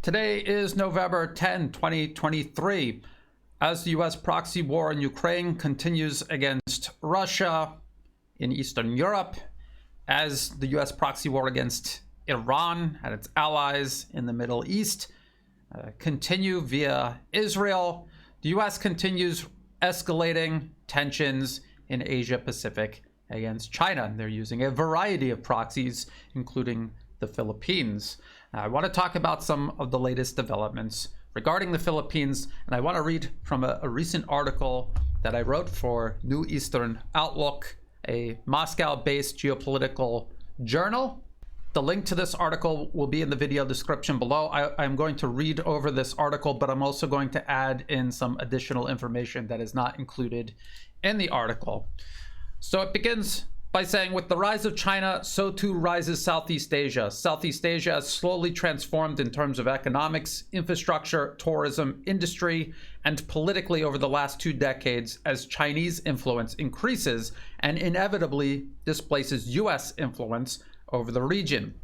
Today is November 10, 2023. As the U.S. proxy war in Ukraine continues against Russia in Eastern Europe, as the U.S. proxy war against Iran and its allies in the Middle East continue via Israel, the U.S. continues escalating tensions in Asia Pacific against China. And they're using a variety of proxies, including the Philippines. I want to talk about some of the latest developments regarding the Philippines, and I want to read from a recent article that I wrote for New Eastern Outlook, a Moscow-based geopolitical journal. The link to this article will be in the video description below. I'm going to read over this article, but I'm also going to add in some additional information that is not included in the article. So it begins by saying, with the rise of China, so too rises Southeast Asia. Southeast Asia has slowly transformed in terms of economics, infrastructure, tourism, industry, and politically over the last 2 decades as Chinese influence increases and inevitably displaces U.S. influence over the region.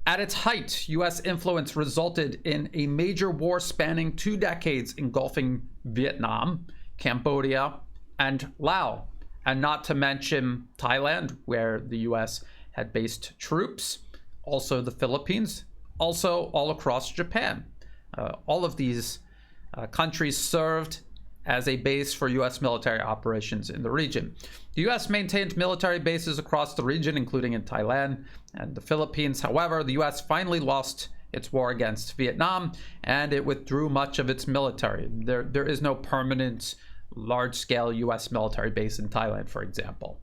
At its height, U.S. influence resulted in a major war spanning 2 decades engulfing Vietnam, Cambodia, and Laos. And not to mention Thailand, where the U.S. had based troops, also the Philippines, also all across Japan. All of these countries served as a base for U.S. military operations in the region. The U.S. maintained military bases across the region, including in Thailand and the Philippines. However, the U.S. finally lost its war against Vietnam, and it withdrew much of its military. There is no permanent large-scale U.S. military base in Thailand, for example.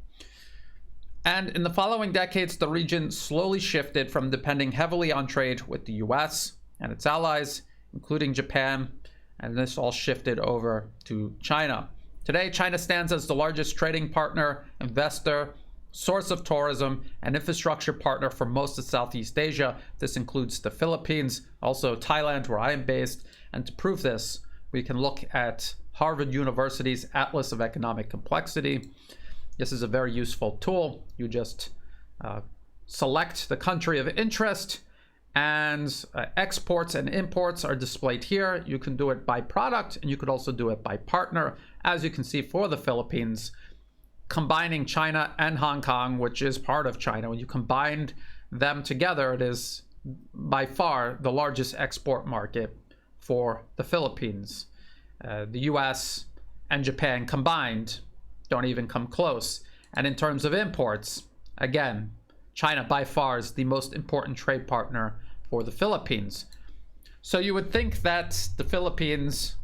And in the following decades, the region slowly shifted from depending heavily on trade with the U.S. and its allies, including Japan, and this all shifted over to China. Today, China stands as the largest trading partner, investor, source of tourism, and infrastructure partner for most of Southeast Asia. This includes the Philippines, also Thailand, where I am based. And to prove this, we can look at Harvard University's Atlas of Economic Complexity. This is a very useful tool. You just select the country of interest, and exports and imports are displayed here. You can do it by product, and you could also do it by partner. As you can see for the Philippines, combining China and Hong Kong, which is part of China, when you combine them together, it is by far the largest export market for the Philippines. The US and Japan combined don't even come close. And in terms of imports, again, China by far is the most important trade partner for the Philippines. So you would think that the Philippines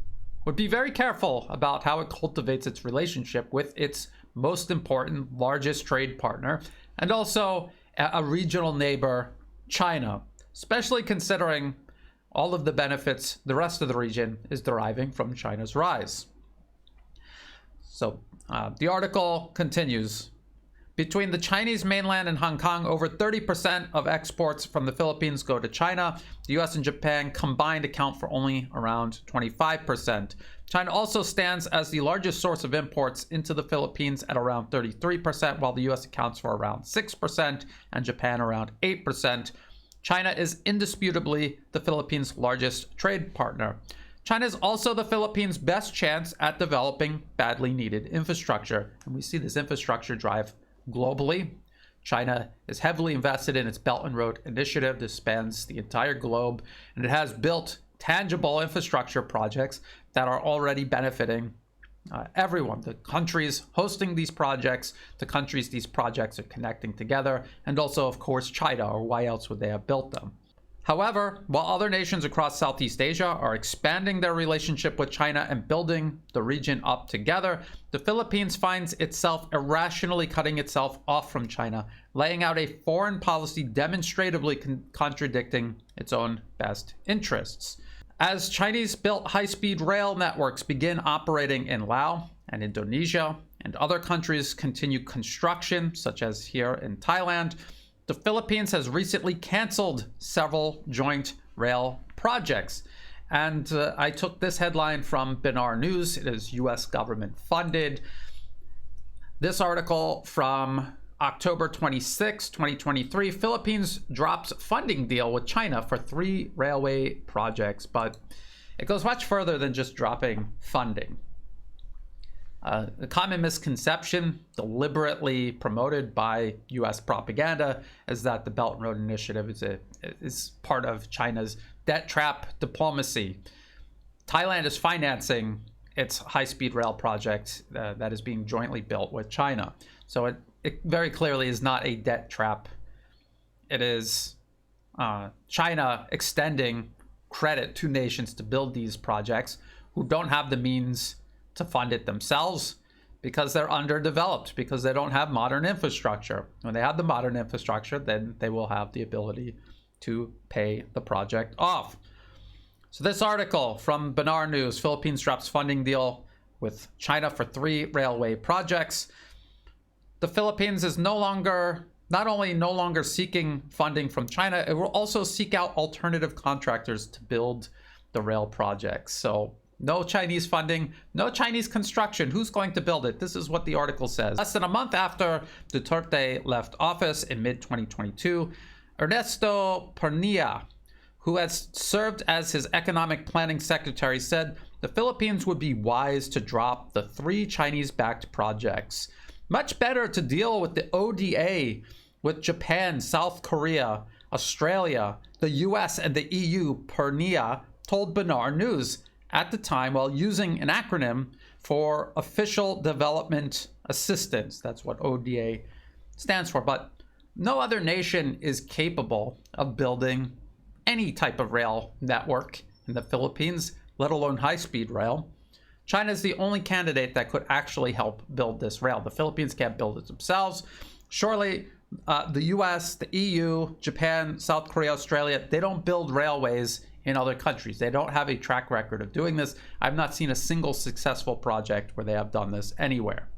would be very careful about how it cultivates its relationship with its most important, largest trade partner, and also a regional neighbor, China, especially considering all of the benefits the rest of the region is deriving from China's rise. So the article continues. Between the Chinese mainland and Hong Kong, over 30% of exports from the Philippines go to China. The US and Japan combined account for only around 25%. China also stands as the largest source of imports into the Philippines at around 33%, while the US accounts for around 6% and Japan around 8%. China is indisputably the Philippines' largest trade partner. China is also the Philippines' best chance at developing badly needed infrastructure. And we see this infrastructure drive globally. China is heavily invested in its Belt and Road Initiative. This spans the entire globe, and it has built tangible infrastructure projects that are already benefiting everyone. The countries hosting these projects, the countries these projects are connecting together, and also, of course, China, or why else would they have built them? However, while other nations across Southeast Asia are expanding their relationship with China and building the region up together, the Philippines finds itself irrationally cutting itself off from China, laying out a foreign policy demonstratively contradicting its own best interests. As Chinese-built high-speed rail networks begin operating in Laos and Indonesia, and other countries continue construction, such as here in Thailand, the Philippines has recently canceled several joint rail projects. And I took this headline from Binar News. It is U.S. government funded. This article from October 26, 2023, Philippines drops funding deal with China for 3 railway projects, but it goes much further than just dropping funding. The common misconception, deliberately promoted by U.S. propaganda, is that the Belt and Road Initiative is part of China's debt trap diplomacy. Thailand is financing its high-speed rail project that is being jointly built with China. So it very clearly is not a debt trap. It is China extending credit to nations to build these projects who don't have the means to fund it themselves because they're underdeveloped, because they don't have modern infrastructure. When they have the modern infrastructure, then they will have the ability to pay the project off. So this article from Benar News, Philippines drops funding deal with China for 3 railway projects. The Philippines is not only no longer seeking funding from China, it will also seek out alternative contractors to build the rail projects. So no Chinese funding, no Chinese construction. Who's going to build it? This is what the article says. Less than a month after Duterte left office in mid-2022, Ernesto Pernia, who has served as his economic planning secretary, said the Philippines would be wise to drop the 3 Chinese-backed projects. Much better to deal with the ODA with Japan, South Korea, Australia, the US, and the EU, Pernia told Benar News at the time while using an acronym for Official Development Assistance. That's what ODA stands for. But no other nation is capable of building any type of rail network in the Philippines, let alone high-speed rail. China is the only candidate that could actually help build this rail. The Philippines can't build it themselves. Surely the US, the EU, Japan, South Korea, Australia, they don't build railways in other countries. They don't have a track record of doing this. I've not seen a single successful project where they have done this anywhere.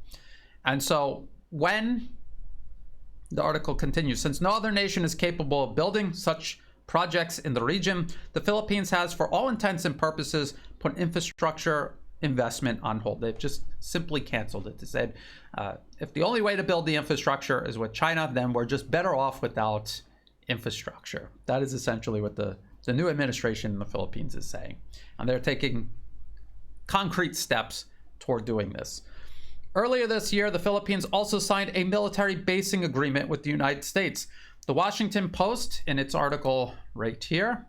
And so when the article continues, since no other nation is capable of building such projects in the region, the Philippines has, for all intents and purposes, put infrastructure investment on hold. They've just simply canceled it. They said, if the only way to build the infrastructure is with China, then we're just better off without infrastructure. That is essentially what the new administration in the Philippines is saying. And they're taking concrete steps toward doing this. Earlier this year, the Philippines also signed a military basing agreement with the United States. The Washington Post, in its article right here,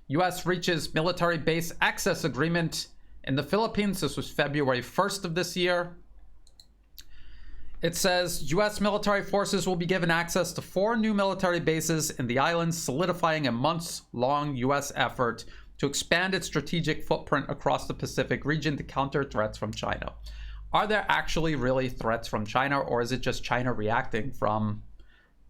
U.S. reaches military base access agreement in the Philippines. This was February 1st of this year. It says U.S. military forces will be given access to 4 new military bases in the islands, solidifying a months-long U.S. effort to expand its strategic footprint across the Pacific region to counter threats from China. Are there actually really threats from China, or is it just China reacting from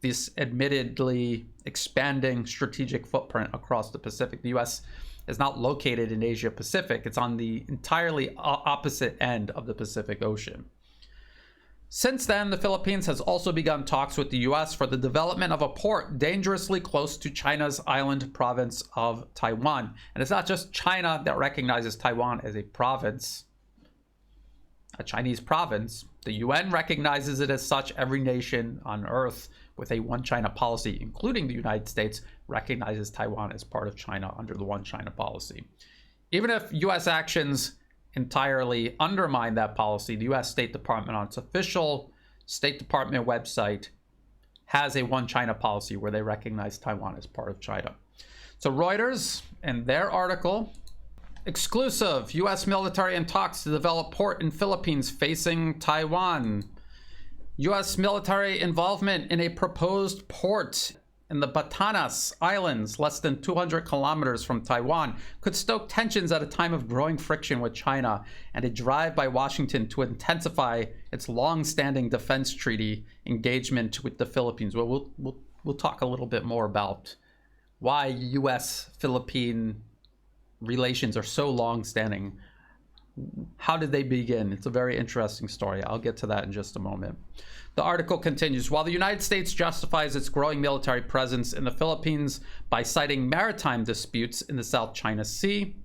this admittedly expanding strategic footprint across the Pacific? The U.S. is not located in Asia Pacific. It's on the entirely opposite end of the Pacific Ocean. Since then, the Philippines has also begun talks with the U.S. for the development of a port dangerously close to China's island province of Taiwan. And it's not just China that recognizes Taiwan as a province, a Chinese province. The UN recognizes it as such. Every nation on Earth with a one China policy, including the United States, recognizes Taiwan as part of China under the one China policy. Even if U.S. actions entirely undermine that policy, the U.S. State Department on its official State Department website has a one China policy where they recognize Taiwan as part of China. So Reuters, in their article, exclusive, U.S. military in talks to develop port in Philippines facing Taiwan. U.S. military involvement in a proposed port in the Batanes Islands, less than 200 kilometers from Taiwan, could stoke tensions at a time of growing friction with China and a drive by Washington to intensify its long-standing defense treaty engagement with the Philippines. Well, we'll talk a little bit more about why U.S.-Philippine relations are so long-standing. How did they begin? It's a very interesting story. I'll get to that in just a moment. The article continues, while the United States justifies its growing military presence in the Philippines by citing maritime disputes in the South China Sea,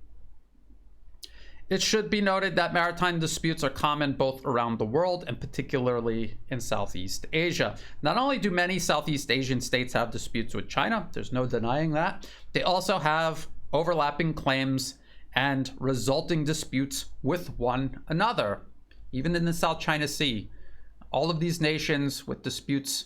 It should be noted that maritime disputes are common both around the world and particularly in Southeast Asia. Not only do many Southeast Asian states have disputes with China, there's no denying that, they also have overlapping claims and resulting disputes with one another. Even in the South China Sea, all of these nations with disputes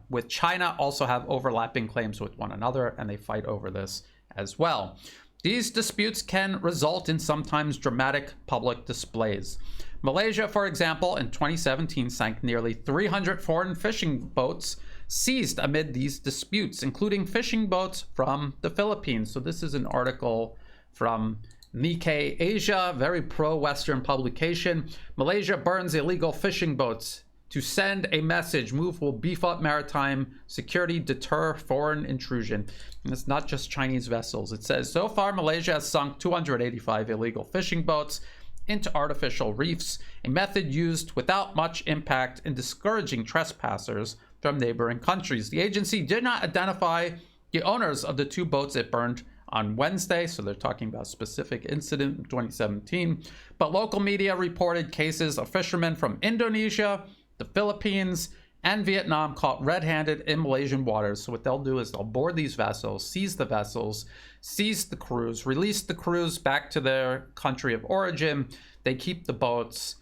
with China also have overlapping claims with one another, and they fight over this as well. These disputes can result in sometimes dramatic public displays. Malaysia, for example, in 2017 sank nearly 300 foreign fishing boats seized amid these disputes, including fishing boats from the Philippines. So this is an article from Nikkei Asia, very pro-Western publication. Malaysia burns illegal fishing boats to send a message. Move will beef up maritime security, deter foreign intrusion. And it's not just Chinese vessels. It says, so far Malaysia has sunk 285 illegal fishing boats into artificial reefs, a method used without much impact in discouraging trespassers from neighboring countries. The agency did not identify the owners of the 2 boats it burned on Wednesday, so they're talking about a specific incident in 2017. But local media reported cases of fishermen from Indonesia, the Philippines, and Vietnam caught red-handed in Malaysian waters. So what they'll do is they'll board these vessels, seize the crews, release the crews back to their country of origin. They keep the boats,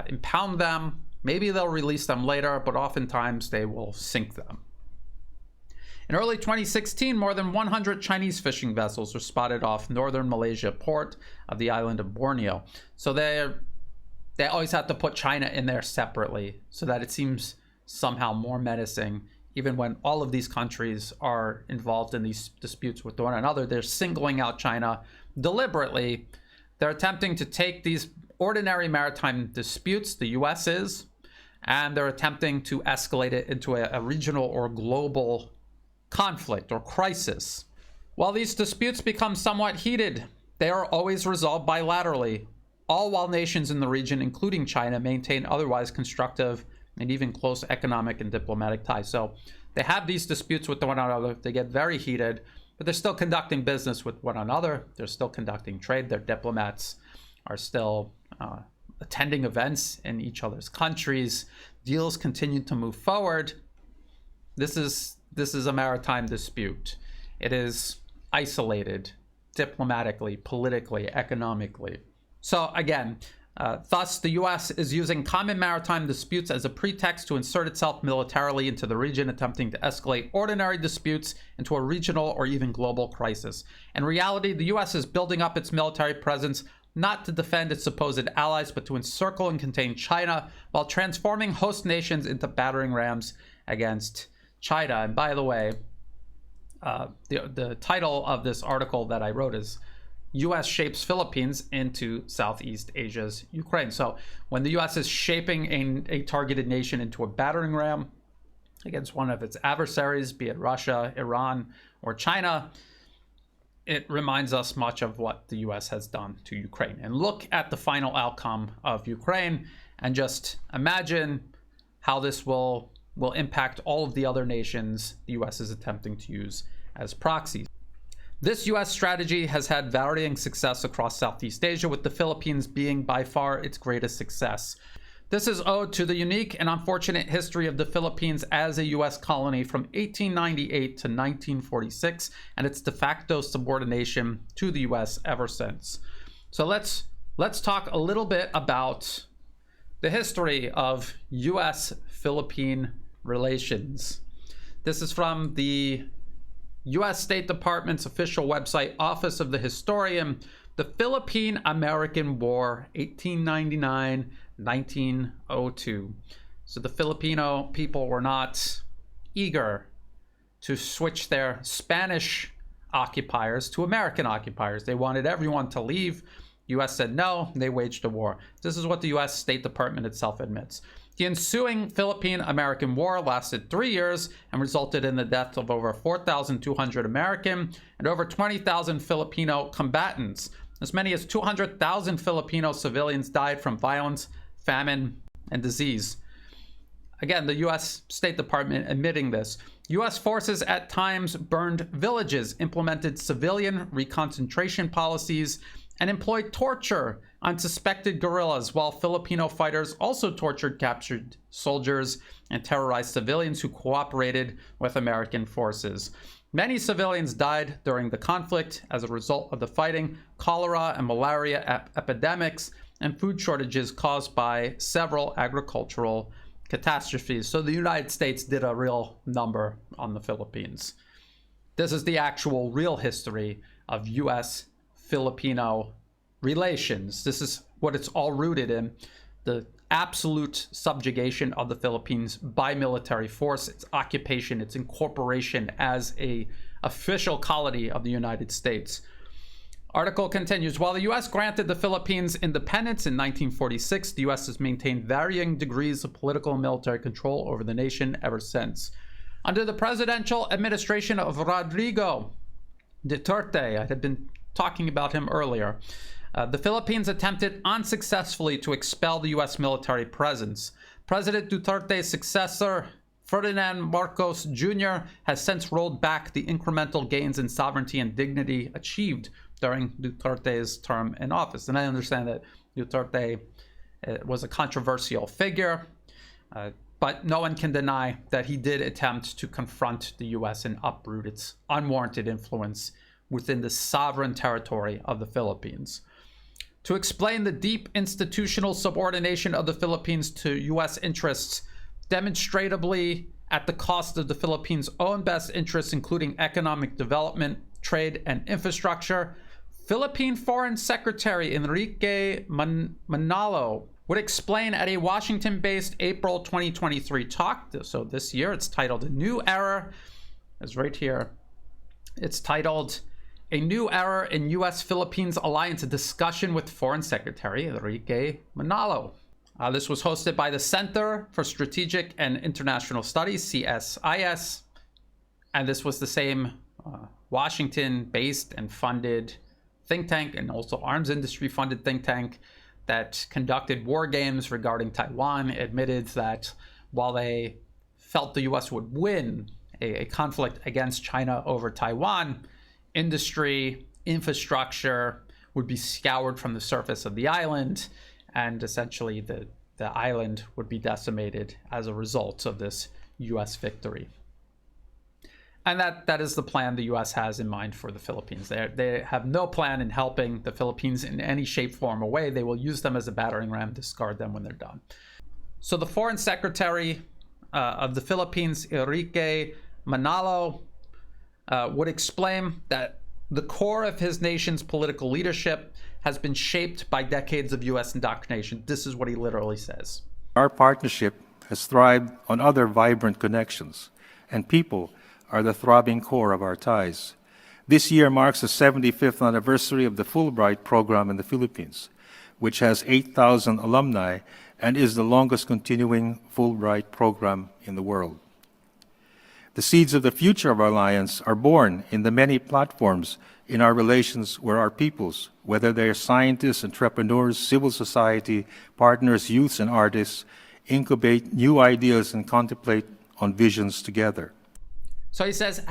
impound them. Maybe they'll release them later, but oftentimes they will sink them. In early 2016, more than 100 Chinese fishing vessels were spotted off northern Malaysia port of the island of Borneo. So they always have to put China in there separately so that it seems somehow more menacing. Even when all of these countries are involved in these disputes with one another, they're singling out China deliberately. They're attempting to take these ordinary maritime disputes, the US is, and they're attempting to escalate it into a regional or global conflict or crisis. While these disputes become somewhat heated, they are always resolved bilaterally, all while nations in the region, including China, maintain otherwise constructive and even close economic and diplomatic ties. So they have these disputes with one another. They get very heated, but they're still conducting business with one another. They're still conducting trade. Their diplomats are still attending events in each other's countries. Deals continue to move forward. This is a maritime dispute. It is isolated diplomatically, politically, economically. So again, thus the US is using common maritime disputes as a pretext to insert itself militarily into the region, attempting to escalate ordinary disputes into a regional or even global crisis. In reality, the US is building up its military presence not to defend its supposed allies, but to encircle and contain China while transforming host nations into battering rams against China. And by the way, the title of this article that I wrote is U.S. shapes Philippines into Southeast Asia's Ukraine. So when the U.S. is shaping a targeted nation into a battering ram against one of its adversaries, be it Russia, Iran, or China, it reminds us much of what the U.S. has done to Ukraine. And look at the final outcome of Ukraine and just imagine how this will impact all of the other nations the U.S. is attempting to use as proxies. This U.S. strategy has had varying success across Southeast Asia, with the Philippines being by far its greatest success. This is owed to the unique and unfortunate history of the Philippines as a U.S. colony from 1898 to 1946, and its de facto subordination to the U.S. ever since. So let's talk a little bit about the history of U.S.-Philippine relations. This is from the U.S. State Department's official website, Office of the Historian. The Philippine-American War, 1899-1902. So the Filipino people were not eager to switch their Spanish occupiers to American occupiers. They wanted everyone to leave. U.S. said no, they waged a war. This is what the U.S. State Department itself admits. The ensuing Philippine-American War lasted 3 years and resulted in the death of over 4,200 American and over 20,000 Filipino combatants. As many as 200,000 Filipino civilians died from violence, famine, and disease. Again, the U.S. State Department admitting this. U.S. forces at times burned villages, implemented civilian reconcentration policies, and employed torture on suspected guerrillas, while Filipino fighters also tortured captured soldiers and terrorized civilians who cooperated with American forces. Many civilians died during the conflict as a result of the fighting. Cholera and malaria epidemics and food shortages caused by several agricultural catastrophes. So the United States did a real number on the Philippines. This is the actual real history of U.S.-Filipino relations. This is what it's all rooted in: the absolute subjugation of the Philippines by military force, its occupation, its incorporation as an official colony of the United States. Article continues, while the U.S. granted the Philippines independence in 1946, the U.S. has maintained varying degrees of political and military control over the nation ever since. Under the presidential administration of Rodrigo Duterte, I had been talking about him earlier, the Philippines attempted unsuccessfully to expel the U.S. military presence. President Duterte's successor, Ferdinand Marcos Jr., has since rolled back the incremental gains in sovereignty and dignity achieved during Duterte's term in office. And I understand that Duterte was a controversial figure, but no one can deny that he did attempt to confront the U.S. and uproot its unwarranted influence within the sovereign territory of the Philippines. To explain the deep institutional subordination of the Philippines to U.S. interests, demonstrably at the cost of the Philippines' own best interests, including economic development, trade, and infrastructure, Philippine Foreign Secretary Enrique Manalo would explain at a Washington-based April 2023 talk. So this year, it's titled A New Era. It's right here. It's titled A New Era in U.S.-Philippines Alliance, a discussion with Foreign Secretary Enrique Manalo. This was hosted by the Center for Strategic and International Studies, CSIS, and this was the same Washington-based and funded think tank, and also arms industry-funded think tank, that conducted war games regarding Taiwan, admitted that while they felt the U.S. would win a conflict against China over Taiwan, industry, infrastructure would be scoured from the surface of the island, and essentially the island would be decimated as a result of this U.S. victory. And that is the plan the U.S. has in mind for the Philippines. They have no plan in helping the Philippines in any shape, form, or way. They will use them as a battering ram, discard them when they're done. So the Foreign Secretary of the Philippines, Enrique Manalo, would explain that the core of his nation's political leadership has been shaped by decades of U.S. indoctrination. This is what he literally says. Our partnership has thrived on other vibrant connections, and people are the throbbing core of our ties. This year marks the 75th anniversary of the Fullbright Program in the Philippines, which has 8,000 alumni and is the longest continuing Fulbright program in the world. The seeds of the future of our alliance are born in the many platforms in our relations where our peoples, whether they are scientists, entrepreneurs, civil society, partners, youths, and artists, incubate new ideas and contemplate on visions together. So he says,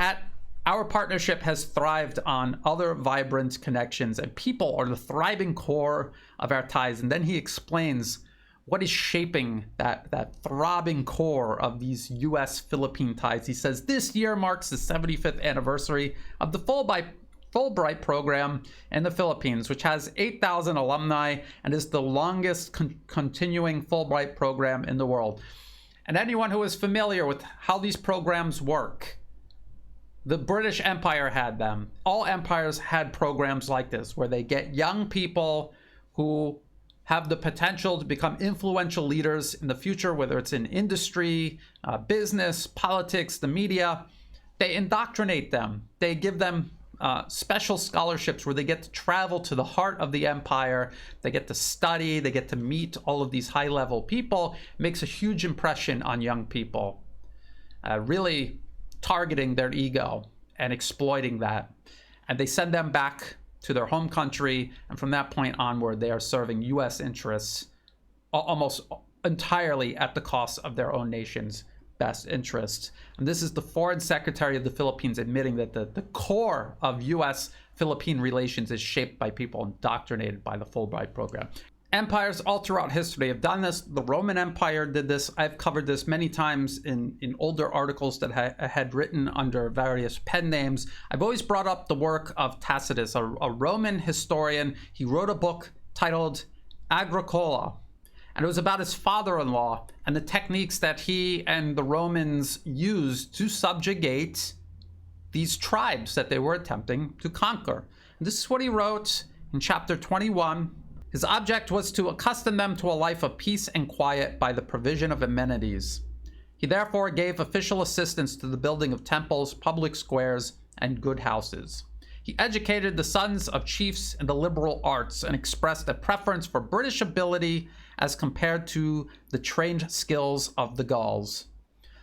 our partnership has thrived on other vibrant connections, and people are the thriving core of our ties. And then he explains what is shaping that throbbing core of these U.S.-Philippine ties. He says, this year marks the 75th anniversary of the Fullbright Program in the Philippines, which has 8,000 alumni and is the longest continuing Fulbright program in the world. And anyone who is familiar with how these programs work, the British Empire had them. All empires had programs like this, where they get young people who have the potential to become influential leaders in the future, whether it's in industry, business, politics, the media. They indoctrinate them. They give them special scholarships where they get to travel to the heart of the empire. They get to study. They get to meet all of these high-level people. It makes a huge impression on young people, really targeting their ego and exploiting that. And they send them back to their home country, and from that point onward, they are serving U.S. interests almost entirely at the cost of their own nation's best interests. And this is the Foreign Secretary of the Philippines admitting that the core of U.S. Philippine relations is shaped by people indoctrinated by the Fulbright program. Empires all throughout history have done this. The Roman Empire did this. I've covered this many times in older articles that I had written under various pen names. I've always brought up the work of Tacitus, a Roman historian. He wrote a book titled Agricola, and it was about his father-in-law and the techniques that he and the Romans used to subjugate these tribes that they were attempting to conquer. And this is what he wrote in chapter 21. His object was to accustom them to a life of peace and quiet by the provision of amenities. He therefore gave official assistance to the building of temples, public squares, and good houses. He educated the sons of chiefs in the liberal arts and expressed a preference for British ability as compared to the trained skills of the Gauls.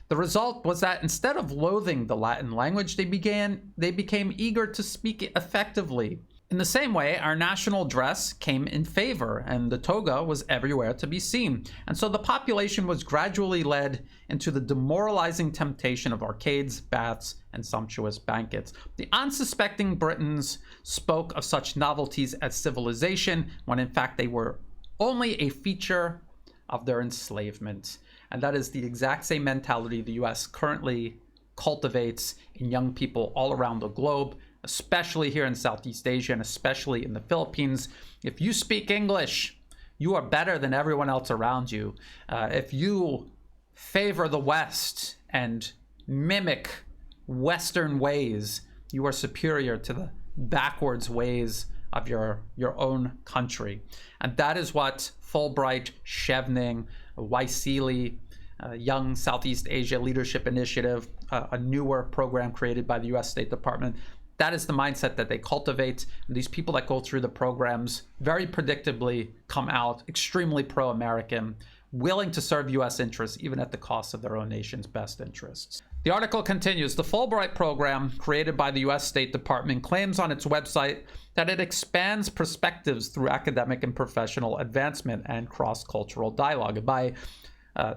The result was that instead of loathing the Latin language, they became eager to speak it effectively. In the same way, our national dress came in favor, and the toga was everywhere to be seen. And so the population was gradually led into the demoralizing temptation of arcades, baths, and sumptuous banquets. The unsuspecting Britons spoke of such novelties as civilization, when in fact they were only a feature of their enslavement. And that is the exact same mentality the US currently cultivates in young people all around the globe, especially here in Southeast Asia and especially in the Philippines. If you speak English, you are better than everyone else around you. If you favor the West and mimic Western ways, you are superior to the backwards ways of your own country. And that is what Fulbright, Chevening, YSEALI, Young Southeast Asia Leadership Initiative, a newer program created by the US State Department, that is the mindset that they cultivate. And these people that go through the programs very predictably come out extremely pro-American, willing to serve US interests, even at the cost of their own nation's best interests. The article continues. The Fullbright program, created by the US State Department, claims on its website that it expands perspectives through academic and professional advancement and cross-cultural dialogue. By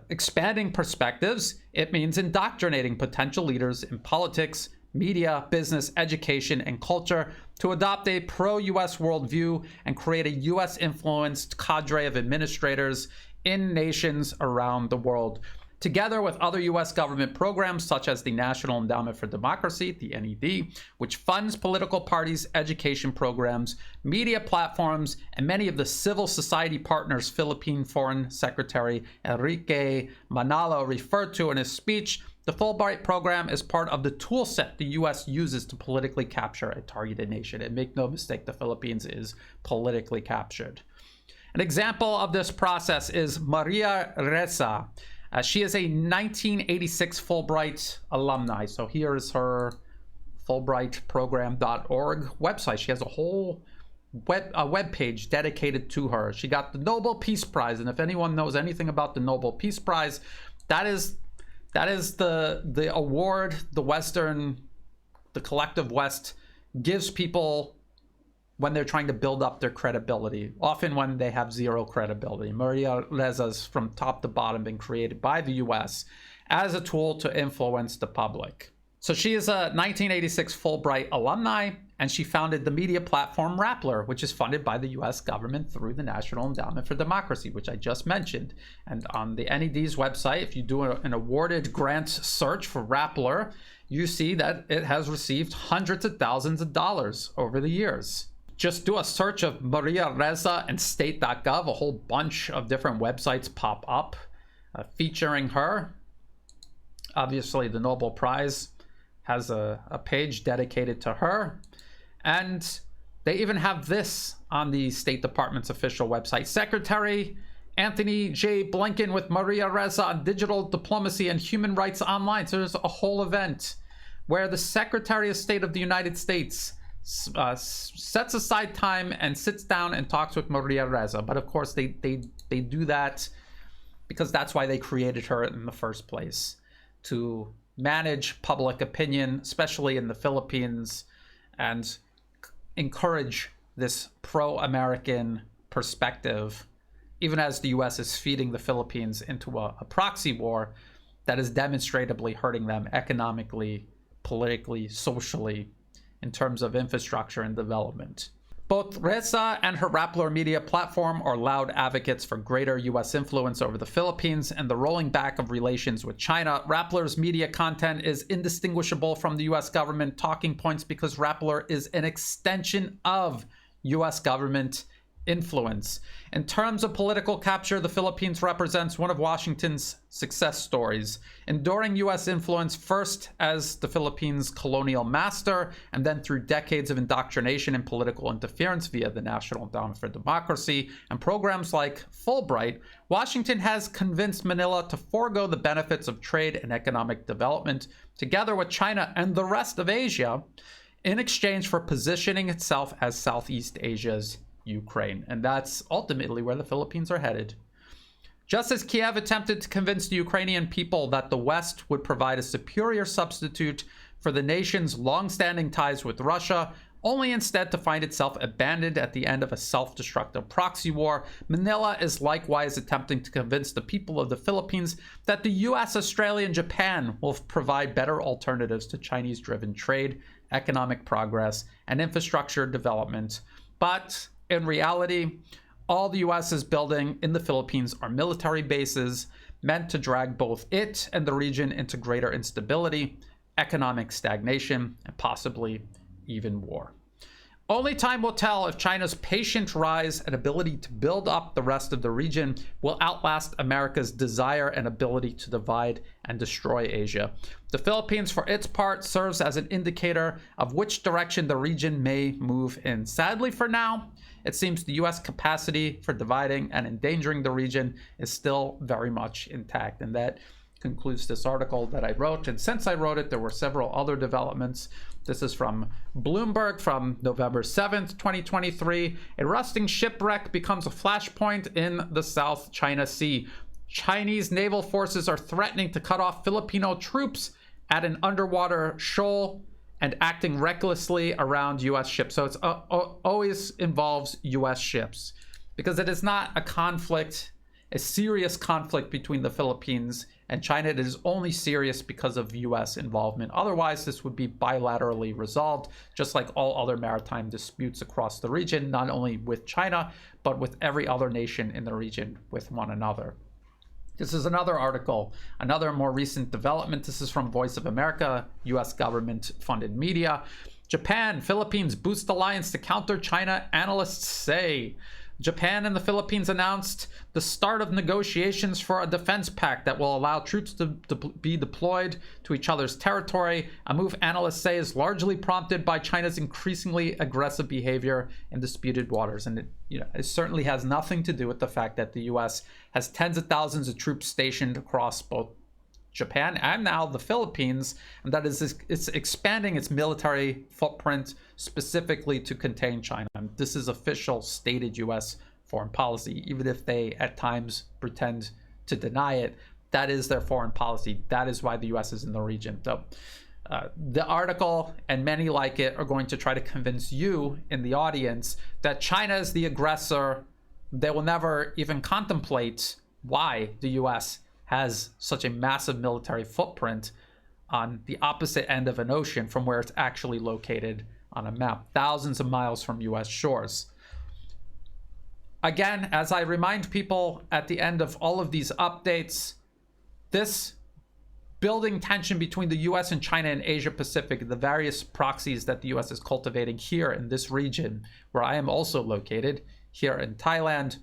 expanding perspectives, it means indoctrinating potential leaders in politics, media, business, education, and culture to adopt a pro-US worldview and create a US-influenced cadre of administrators in nations around the world. Together with other US government programs such as the National Endowment for Democracy, the NED, which funds political parties, education programs, media platforms, and many of the civil society partners Philippine Foreign Secretary Enrique Manalo referred to in his speech, the Fulbright program is part of the tool set the US uses to politically capture a targeted nation. And make no mistake, the Philippines is politically captured. An example of this process is Maria Reza. She is a 1986 Fulbright alumni. So here is her Fulbrightprogram.org website. She has a whole web page dedicated to her. She got the Nobel Peace Prize. And if anyone knows anything about the Nobel Peace Prize, that is the award the collective West gives people when they're trying to build up their credibility, often when they have zero credibility. Maria Reza's from top to bottom been created by the US as a tool to influence the public. So she is a 1986 Fulbright alumni, and she founded the media platform Rappler, which is funded by the US government through the National Endowment for Democracy, which I just mentioned. And on the NED's website, if you do an awarded grant search for Rappler, you see that it has received hundreds of thousands of dollars over the years. Just do a search of Maria Reza and state.gov, a whole bunch of different websites pop up featuring her. Obviously, the Nobel Prize has a page dedicated to her. And they even have this on the State Department's official website. Secretary Anthony J. Blinken with Maria Reza on digital diplomacy and human rights online. So there's a whole event where the Secretary of State of the United States sets aside time and sits down and talks with Maria Reza. But of course, they do that because that's why they created her in the first place, to manage public opinion, especially in the Philippines, and encourage this pro-American perspective, even as the US is feeding the Philippines into a proxy war that is demonstrably hurting them economically, politically, socially, in terms of infrastructure and development. Both Reza and her Rappler media platform are loud advocates for greater U.S. influence over the Philippines and the rolling back of relations with China. Rappler's media content is indistinguishable from the U.S. government talking points because Rappler is an extension of U.S. government influence. In terms of political capture, the Philippines represents one of Washington's success stories, enduring U.S. influence first as the Philippines' colonial master, and then through decades of indoctrination and political interference via the National Endowment for Democracy and programs like Fulbright. Washington has convinced Manila to forego the benefits of trade and economic development, together with China and the rest of Asia, in exchange for positioning itself as Southeast Asia's Ukraine. And that's ultimately where the Philippines are headed. Just as Kiev attempted to convince the Ukrainian people that the West would provide a superior substitute for the nation's long-standing ties with Russia, only instead to find itself abandoned at the end of a self-destructive proxy war, Manila is likewise attempting to convince the people of the Philippines that the US, Australia, and Japan will provide better alternatives to Chinese-driven trade, economic progress, and infrastructure development. But in reality, all the US is building in the Philippines are military bases meant to drag both it and the region into greater instability, economic stagnation, and possibly even war. Only time will tell if China's patient rise and ability to build up the rest of the region will outlast America's desire and ability to divide and destroy Asia. The Philippines, for its part, serves as an indicator of which direction the region may move in. Sadly, for now, it seems the U.S. capacity for dividing and endangering the region is still very much intact. And that concludes this article that I wrote. And since I wrote it, there were several other developments. This is from Bloomberg from November 7th, 2023. A rusting shipwreck becomes a flashpoint in the South China Sea. Chinese naval forces are threatening to cut off Filipino troops at an underwater shoal and acting recklessly around U.S. ships. So it's always involves U.S. ships because it is not a conflict, a serious conflict between the Philippines and China. It is only serious because of U.S. involvement. Otherwise, this would be bilaterally resolved, just like all other maritime disputes across the region, not only with China, but with every other nation in the region with one another. This is another article, another more recent development. This is from Voice of America, U.S. government-funded media. Japan, Philippines boost alliance to counter China, analysts say. Japan and the Philippines announced the start of negotiations for a defense pact that will allow troops to be deployed to each other's territory, a move analysts say is largely prompted by China's increasingly aggressive behavior in disputed waters. And it certainly has nothing to do with the fact that the U.S. has tens of thousands of troops stationed across both Japan and now the Philippines, and that is it's expanding its military footprint specifically to contain China. And this is official stated U.S. foreign policy, even if they at times pretend to deny it. That is their foreign policy. That is why the U.S. is in the region. So the article and many like it are going to try to convince you in the audience that China is the aggressor. They will never even contemplate why the U.S. has such a massive military footprint on the opposite end of an ocean from where it's actually located on a map, thousands of miles from U.S. shores. Again, as I remind people at the end of all of these updates, this building tension between the U.S. and China and Asia Pacific, the various proxies that the U.S. is cultivating here in this region, where I am also located, here in Thailand,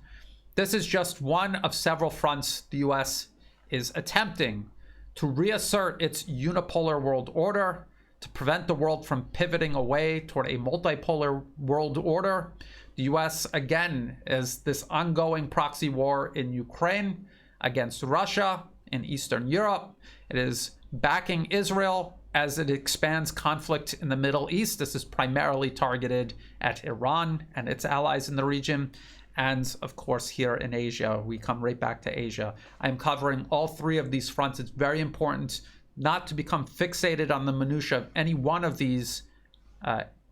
this is just one of several fronts the U.S. is attempting to reassert its unipolar world order, to prevent the world from pivoting away toward a multipolar world order. The U.S., again, is this ongoing proxy war in Ukraine against Russia in Eastern Europe. It is backing Israel as it expands conflict in the Middle East. This is primarily targeted at Iran and its allies in the region. And of course, here in Asia, we come right back to Asia. I'm covering all three of these fronts. It's very important not to become fixated on the minutia of any one of these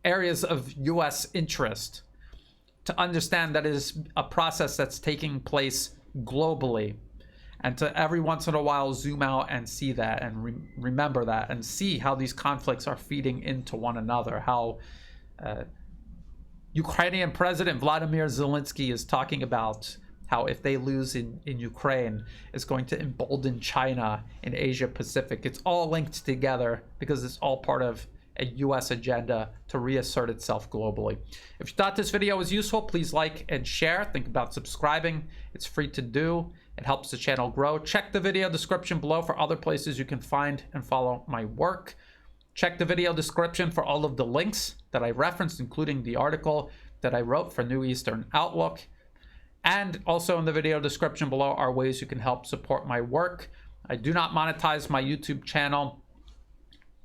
areas of U.S. interest, to understand that it is a process that's taking place globally. and to every once in a while zoom out and see that and remember that and see how these conflicts are feeding into one another, how Ukrainian President Vladimir Zelensky is talking about how if they lose in Ukraine, it's going to embolden China in Asia Pacific. It's all linked together because it's all part of a US agenda to reassert itself globally. If you thought this video was useful, please like and share. Think about subscribing. It's free to do. It helps the channel grow. Check the video description below for other places you can find and follow my work. Check the video description for all of the links that I referenced, including the article that I wrote for New Eastern Outlook. And also in the video description below are ways you can help support my work. I do not monetize my YouTube channel.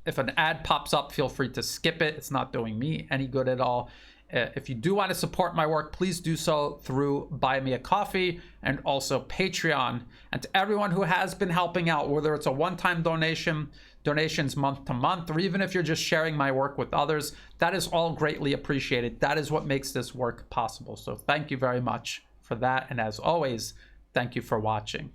If an ad pops up, feel free to skip it. It's not doing me any good at all. If you do want to support my work, please do so through Buy Me a Coffee and also Patreon. And to everyone who has been helping out, whether it's a one-time donation, donations month to month, or even if you're just sharing my work with others, that is all greatly appreciated. That is what makes this work possible. So thank you very much for that. And as always, thank you for watching.